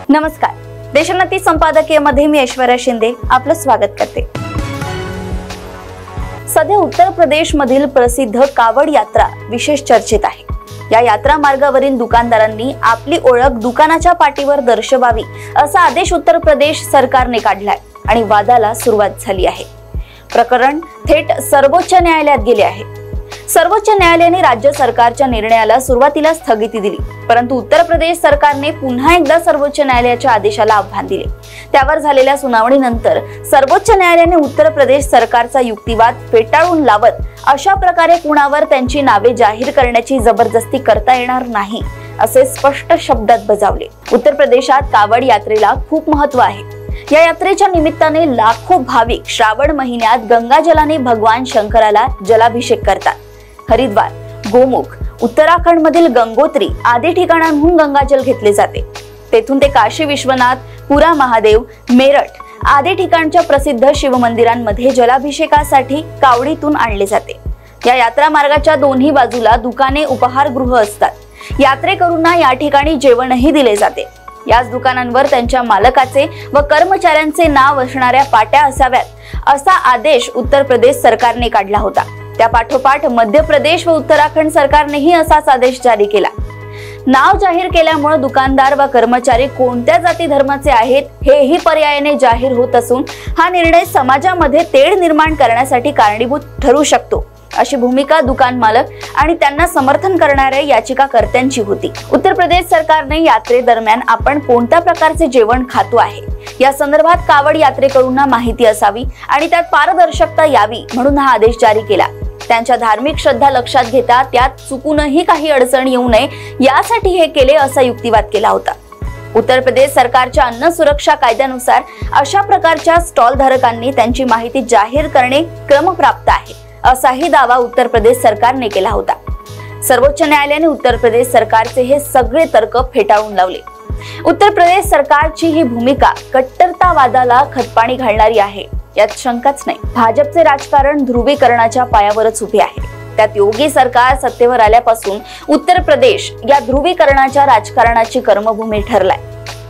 नमस्कार, देशोन्नती संपादकीय मध्ये मी ऐश्वर्या शिंदे आपलं स्वागत करते। सध्या उत्तर प्रदेश मधील प्रसिद्ध कावड यात्रा विशेष चर्चेत आहे। या यात्रा मार्गावरील दुकानदारांनी आपली ओळख दुकानाच्या पाटीवर दर्शवावी असा आदेश उत्तर प्रदेश सरकारने काढलाय आणि वादाला सुरुवात झाली आहे। प्रकरण थेट सर्वोच्च न्यायालयात गेले आहे। सर्वोच्च न्यायालयाने राज्य सरकारच्या निर्णयाला सुरुवातीला स्थगिती दिली, परंतु उत्तर प्रदेश सरकारने पुन्हा एकदा सर्वोच्च न्यायालयाच्या आदेशाला आव्हान दिले। त्यावर झालेल्या सुनावणीनंतर सर्वोच्च न्यायालयाने उत्तर प्रदेश सरकारचा युक्तिवाद फेटाळून लावत अशा प्रकारे कुणावर त्यांची नावे जाहीर करण्याची जबरदस्ती करता येणार नाही असे स्पष्ट शब्दात बजावले। उत्तर प्रदेशात कावड यात्रेला खूप महत्त्व आहे। या यात्रेच्या निमित्ताने लाखो भाविक श्रावण महिन्यात गंगाजलाने भगवान शंकराला जलाभिषेक करतात। हरिद्वार, गोमुख, उत्तराखंड मधील गंगोत्री आदी ठिकाणांहून गंगाजल घेतले जाते। तेथून ते काशी विश्वनाथ, पुरा महादेव, मेरठ आदी ठिकाणच्या प्रसिद्ध शिवमंदिरांमध्ये जलाभिषेकासाठी कावडीतून आणले जाते। या यात्रा मार्गाच्या दोन्ही बाजूला दुकाने, उपहारगृह असतात। यात्रेकरूंना या ठिकाणी जेवणही दिले जाते। याच दुकानांवर त्यांच्या मालकाचे व कर्मचाऱ्यांचे नाव असणाऱ्या पाट्या असाव्यात असा आदेश उत्तर प्रदेश सरकारने काढला होता। त्या पाठोपाठ मध्य प्रदेश व उत्तराखंड सरकारनेही असाच आदेश जारी केला। नाव जाहीर केल्यामुळे दुकानदार व कर्मचारी कोणत्या जाती धर्माचे आहेत हेही पर्यायाने जाहीर होत असून हा निर्णय समाजामध्ये तेढ निर्माण करण्यासाठी कारणीभूत ठरू शकतो अशी भूमिका दुकान मालक आणि त्यांना समर्थन करणाऱ्या याचिकाकर्त्यांची होती। उत्तर प्रदेश सरकारने यात्रेदरम्यान आपण कोणत्या प्रकारचे जेवण खातो आहे या संदर्भात कावड यात्रेकरूंना माहिती असावी आणि त्यात पारदर्शकता यावी म्हणून हा आदेश जारी केला। त्यांच्या धार्मिक श्रद्धा लक्षात घेता त्यात चुकूनही काही अडचण येऊ नये यासाठी हे केले असा युक्तिवाद केला होता। उत्तर प्रदेश सरकारच्या अन्न सुरक्षा कायद्यानुसार अशा प्रकारच्या स्टॉल धारकांनी त्यांची माहिती जाहीर करणे क्रमप्राप्त आहे असाही दावा उत्तर प्रदेश सरकारने केला होता। सर्वोच्च न्यायालयाने उत्तर प्रदेश सरकारचे हे सगळे तर्क फेटाळून लावले। उत्तर प्रदेश सरकारची ही भूमिका कट्टरतावादाला खतपाणी घालणारी आहे यात शंकाच नाही। भाजपचे राजकारण ध्रुवीकरणाच्या पायावरच उभे आहे। त्यात योगी सरकार सत्तेवर आल्यापासून उत्तर प्रदेश या ध्रुवीकरणाच्या राजकारणाची कर्मभूमी ठरलाय।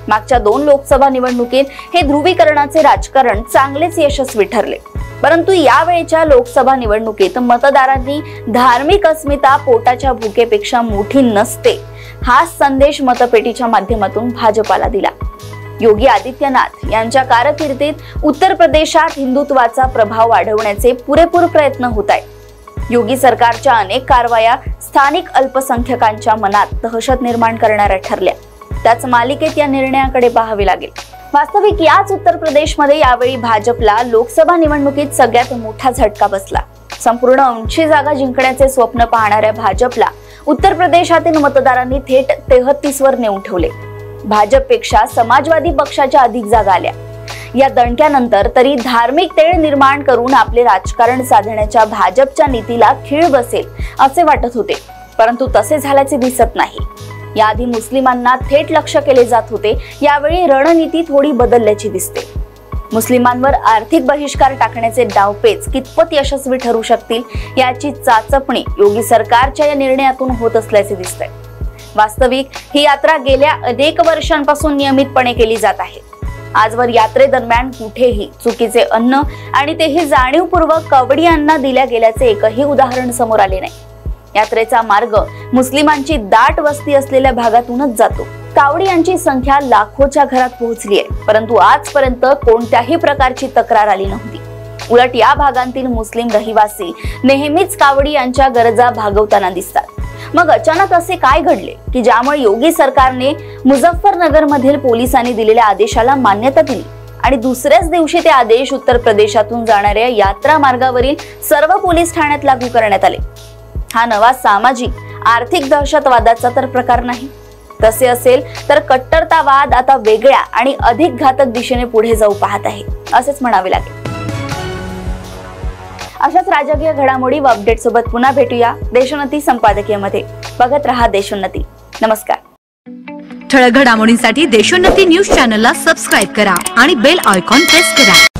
मागच्या 2 लोकसभा निवडणुकीत हे ध्रुवीकरणाचे राजकारण चांगलेच यशस्वी ठरले, परंतु यावेळेच्या लोकसभा निवडणुकीत मतदारांनी धार्मिक अस्मिता पोटाच्या भुकेपेक्षा मोठी नसते हा संदेश मतपेटीच्या माध्यमातून भाजपाला दिला। योगी आदित्यनाथ यांच्या कारकिर्दीत उत्तर प्रदेशात हिंदुत्वाचा प्रभाव वाढवण्याचे पुरेपूर प्रयत्न होत आहेत। योगी सरकारच्या अनेक कारवाया स्थानिक अल्पसंख्याकांच्या मनात दहशत निर्माण करणाऱ्या ठरल्या। त्याच मालिकेत या निर्णयाकडे पाहावे लागेल। वास्तविक याच उत्तर प्रदेशमध्ये यावेळी भाजपला लोकसभा निवडणुकीत सगळ्यात मोठा झटका बसला। संपूर्ण 80 जागा जिंकण्याचे स्वप्न पाहणाऱ्या भाजपला उत्तर प्रदेशातील मतदारांनी थेट 33 वर नेऊन ठेवले। भाजपपेक्षा समाजवादी पक्षाच्या अधिक जागा आल्या। या दणक्यानंतर तरी धार्मिक तेढ निर्माण करून आपले राजकारण साधण्याच्या भाजपच्या नीतीला खीळ बसेल असे वाटत होते, परंतु तसे झाल्याचे दिसत नाही। याआधी मुस्लिमांना थेट लक्ष केले जात होते, यावेळी रणनीती थोडी बदलल्याची दिसते। मुस्लिमांवर आर्थिक बहिष्कार टाकण्याचे डावपेच कितपत यशस्वी ठरू शकतील याची चाचपणी योगी सरकारच्या या निर्णयातून होत असल्याचे दिसतंय। वास्तविक ही यात्रा गेल्या अनेक वर्षांपासून नियमितपणे केली जात आहे। आजवर यात्रेदरम्यान कुठेही चुकीचे अन्न आणि तेही जाणीवपूर्वक कावडियांना दिल्या गेल्याचे एकही उदाहरण समोर आले नाही। यात्रेचा मार्ग मुस्लिमांची दाट वस्ती असलेल्या भागातूनच जातो। कावडियांची संख्या लाखोच्या घरात पोहोचली आहे, परंतु आजपर्यंत कोणत्याही प्रकारची तक्रार आली नव्हती। उलट या भागांतील मुस्लिम रहिवासी नेहमीच कावडियांच्या गरजा भागवताना दिसतात। मग अचानक असे काय घडले की ज्यामुळे योगी सरकारने मुझफ्फरनगर मधील पोलिसांनी दिलेल्या आदेशाला मान्यता दिली आणि दुसऱ्याच दिवशी ते आदेश उत्तर प्रदेशातून जाणाऱ्या यात्रा मार्गावरील सर्व पोलीस ठाण्यात लागू करण्यात आले। हा नवा सामाजिक आर्थिक दहशतवादाचा तर प्रकार नाही। तसे असेल तर कट्टरतावाद आता वेगळ्या आणि अधिक घातक दिशेने पुढे जाऊ पाहत आहे असेच म्हणावे लागेल। अशाच राजकीय घडामोडी व अपडेट सोबत पुन्हा भेटूया देशोन्नती संपादकीय मध्ये। बघत रहा देशोन्नती। नमस्कार। ठळक घडामोडींसाठी देशोन्नती न्यूज चॅनलला सबस्क्राइब करा आणि बेल आयकॉन प्रेस करा।